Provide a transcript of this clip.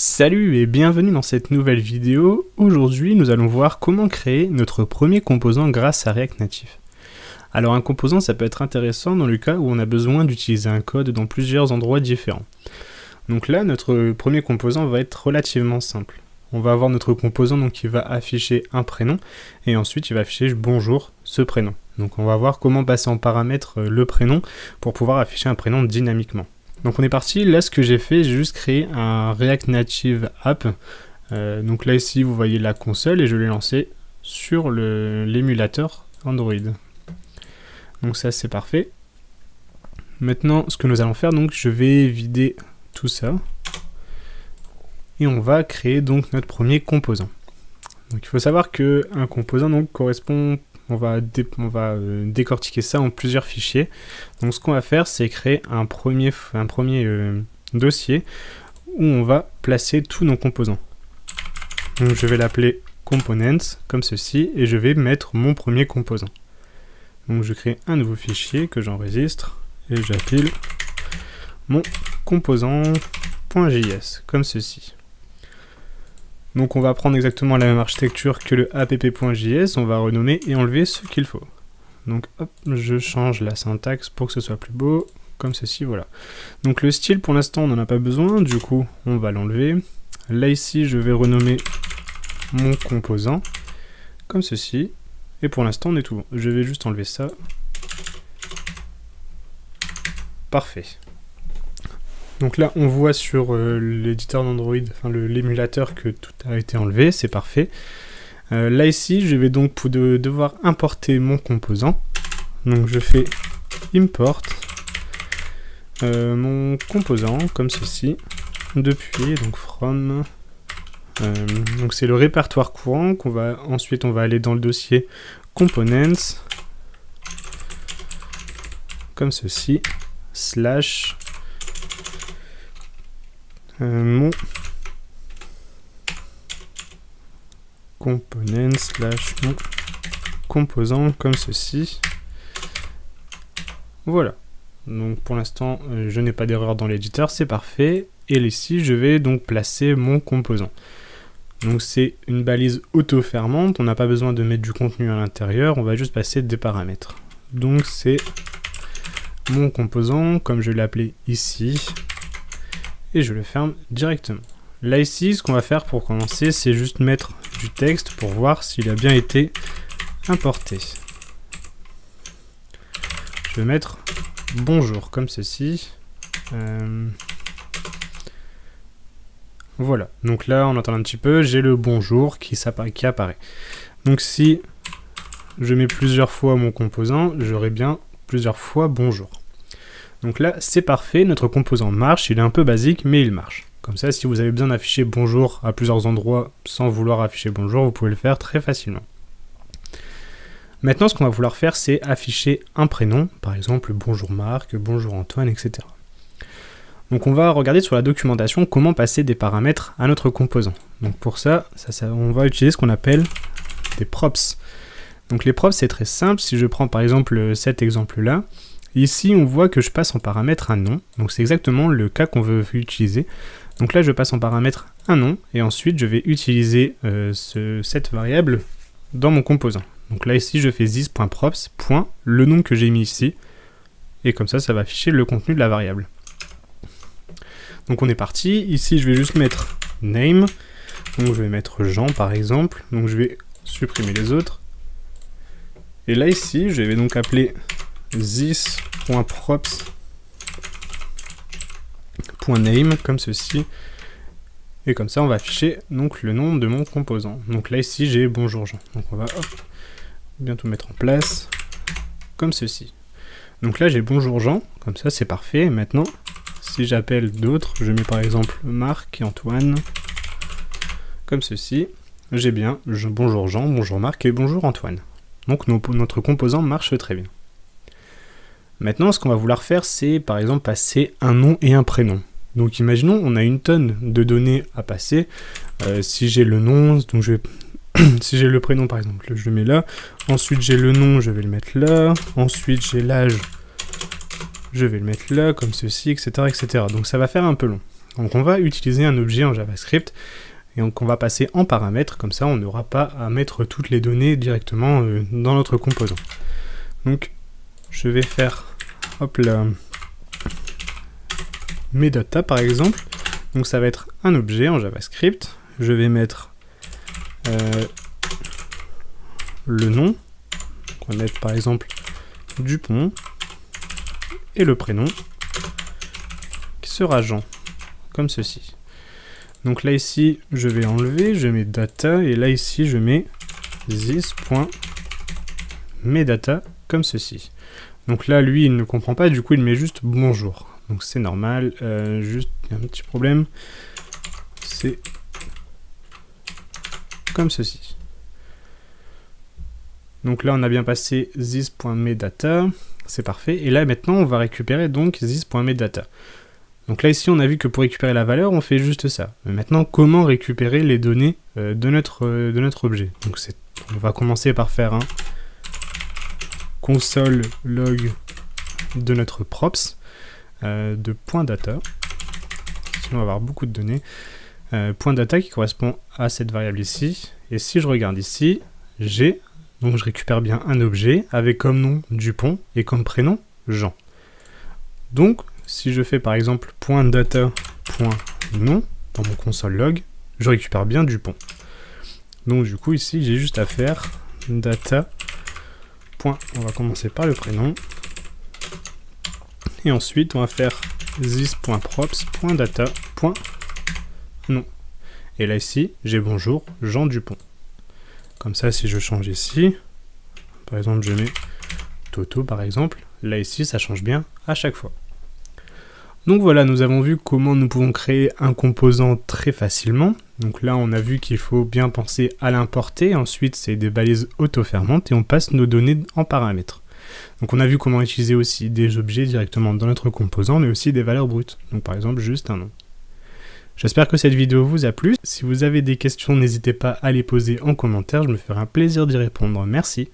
Salut et bienvenue dans cette nouvelle vidéo. Aujourd'hui, nous allons voir comment créer notre premier composant grâce à React Native. Alors un composant, ça peut être intéressant dans le cas où on a besoin d'utiliser un code dans plusieurs endroits différents. Donc là, notre premier composant va être relativement simple. On va avoir notre composant donc, qui va afficher un prénom et ensuite il va afficher bonjour ce prénom. Donc on va voir comment passer en paramètre le prénom pour pouvoir afficher un prénom dynamiquement. Donc on est parti, là ce que j'ai fait, j'ai juste créé un React Native App. Donc là ici vous voyez la console et je l'ai lancé sur l'émulateur Android. Donc ça c'est parfait. Maintenant ce que nous allons faire, donc je vais vider tout ça. Et on va créer donc notre premier composant. Donc il faut savoir qu'un composant donc, correspond... On va décortiquer ça en plusieurs fichiers. Donc ce qu'on va faire, c'est créer un premier dossier où on va placer tous nos composants. Donc je vais l'appeler components comme ceci et je vais mettre mon premier composant. Donc je crée un nouveau fichier que j'enregistre et j'appelle mon composant.js comme ceci. Donc on va prendre exactement la même architecture que le app.js, on va renommer et enlever ce qu'il faut. Donc hop, je change la syntaxe pour que ce soit plus beau, comme ceci, voilà. Donc le style pour l'instant on n'en a pas besoin, du coup on va l'enlever. Là ici je vais renommer mon composant, comme ceci, et pour l'instant on est tout bon. Je vais juste enlever ça. Parfait. Donc là, on voit sur l'éditeur d'Android, enfin l'émulateur, que tout a été enlevé, c'est parfait. Là ici, je vais donc devoir importer mon composant. Donc je fais import mon composant, comme ceci, depuis, donc from. Donc c'est le répertoire courant qu'on va ensuite on va aller dans le dossier components, comme ceci, slash. Mon component slash mon composant comme ceci. Voilà. Donc pour l'instant, je n'ai pas d'erreur dans l'éditeur, c'est parfait. Et ici, je vais donc placer mon composant. Donc c'est une balise auto-fermante, on n'a pas besoin de mettre du contenu à l'intérieur, on va juste passer des paramètres. Donc c'est mon composant, comme je l'ai appelé ici. Et je le ferme directement. Là ici, ce qu'on va faire pour commencer, c'est juste mettre du texte pour voir s'il a bien été importé. Je vais mettre bonjour comme ceci. Voilà, donc là on entend un petit peu, j'ai le bonjour qui apparaît. Donc si je mets plusieurs fois mon composant, j'aurai bien plusieurs fois bonjour. Donc là, c'est parfait, notre composant marche, il est un peu basique, mais il marche. Comme ça, si vous avez besoin d'afficher bonjour à plusieurs endroits sans vouloir afficher bonjour, vous pouvez le faire très facilement. Maintenant, ce qu'on va vouloir faire, c'est afficher un prénom, par exemple bonjour Marc, bonjour Antoine, etc. Donc on va regarder sur la documentation comment passer des paramètres à notre composant. Donc pour ça, on va utiliser ce qu'on appelle des props. Donc les props, c'est très simple. Si je prends par exemple cet exemple-là, ici, on voit que je passe en paramètre un nom, donc c'est exactement le cas qu'on veut utiliser. Donc là, je passe en paramètre un nom, et ensuite, je vais utiliser cette variable dans mon composant. Donc là, ici, je fais this.props, le nom que j'ai mis ici, et comme ça, ça va afficher le contenu de la variable. Donc on est parti, ici, je vais juste mettre name, donc je vais mettre Jean, par exemple, donc je vais supprimer les autres. Et là, ici, je vais donc appeler this.props.name comme ceci et comme ça on va afficher donc le nom de mon composant. Donc là ici j'ai bonjour Jean, donc on va bientôt mettre en place comme ceci. Donc là j'ai bonjour Jean, comme ça c'est parfait. Et maintenant si j'appelle d'autres, je mets par exemple Marc et Antoine comme ceci, j'ai bien bonjour Jean, bonjour Marc et bonjour Antoine. Donc notre composant marche très bien. Maintenant, ce qu'on va vouloir faire, c'est par exemple passer un nom et un prénom. Donc imaginons, on a une tonne de données à passer. Si j'ai le nom, donc si j'ai le prénom par exemple, je le mets là. Ensuite j'ai le nom, je vais le mettre là. Ensuite j'ai l'âge, je vais le mettre là, comme ceci, etc., etc. Donc ça va faire un peu long. Donc on va utiliser un objet en JavaScript et donc on va passer en paramètres, comme ça on n'aura pas à mettre toutes les données directement dans notre composant. Donc je vais faire hop là, mes data par exemple. Donc ça va être un objet en JavaScript. Je vais mettre le nom. Donc on va mettre par exemple Dupont et le prénom qui sera Jean, comme ceci. Donc là ici je vais enlever, je mets data et là ici je mets this.metadata comme ceci. Donc là lui il ne comprend pas, du coup il met juste bonjour. Donc c'est normal, juste il y a un petit problème, c'est comme ceci. Donc là on a bien passé this.metadata, c'est parfait, et là maintenant on va récupérer donc this.metadata. Donc là ici on a vu que pour récupérer la valeur on fait juste ça. Mais maintenant comment récupérer les données de notre objet? Donc on va commencer par faire un console log de notre props de .data. Sinon on va avoir beaucoup de données. .data qui correspond à cette variable ici. Et si je regarde ici, donc je récupère bien un objet avec comme nom Dupont et comme prénom Jean. Donc si je fais par exemple .data.nom dans mon console log, je récupère bien Dupont. Donc du coup ici j'ai juste à faire data. On va commencer par le prénom. Et ensuite on va faire this.props.data.nom. Et là ici j'ai bonjour Jean Dupont. Comme ça si je change ici, par exemple je mets Toto par exemple, là ici ça change bien à chaque fois. Donc voilà, nous avons vu comment nous pouvons créer un composant très facilement. Donc là, on a vu qu'il faut bien penser à l'importer. Ensuite, c'est des balises auto-fermantes et on passe nos données en paramètres. Donc on a vu comment utiliser aussi des objets directement dans notre composant, mais aussi des valeurs brutes. Donc par exemple, juste un nom. J'espère que cette vidéo vous a plu. Si vous avez des questions, n'hésitez pas à les poser en commentaire. Je me ferai un plaisir d'y répondre. Merci.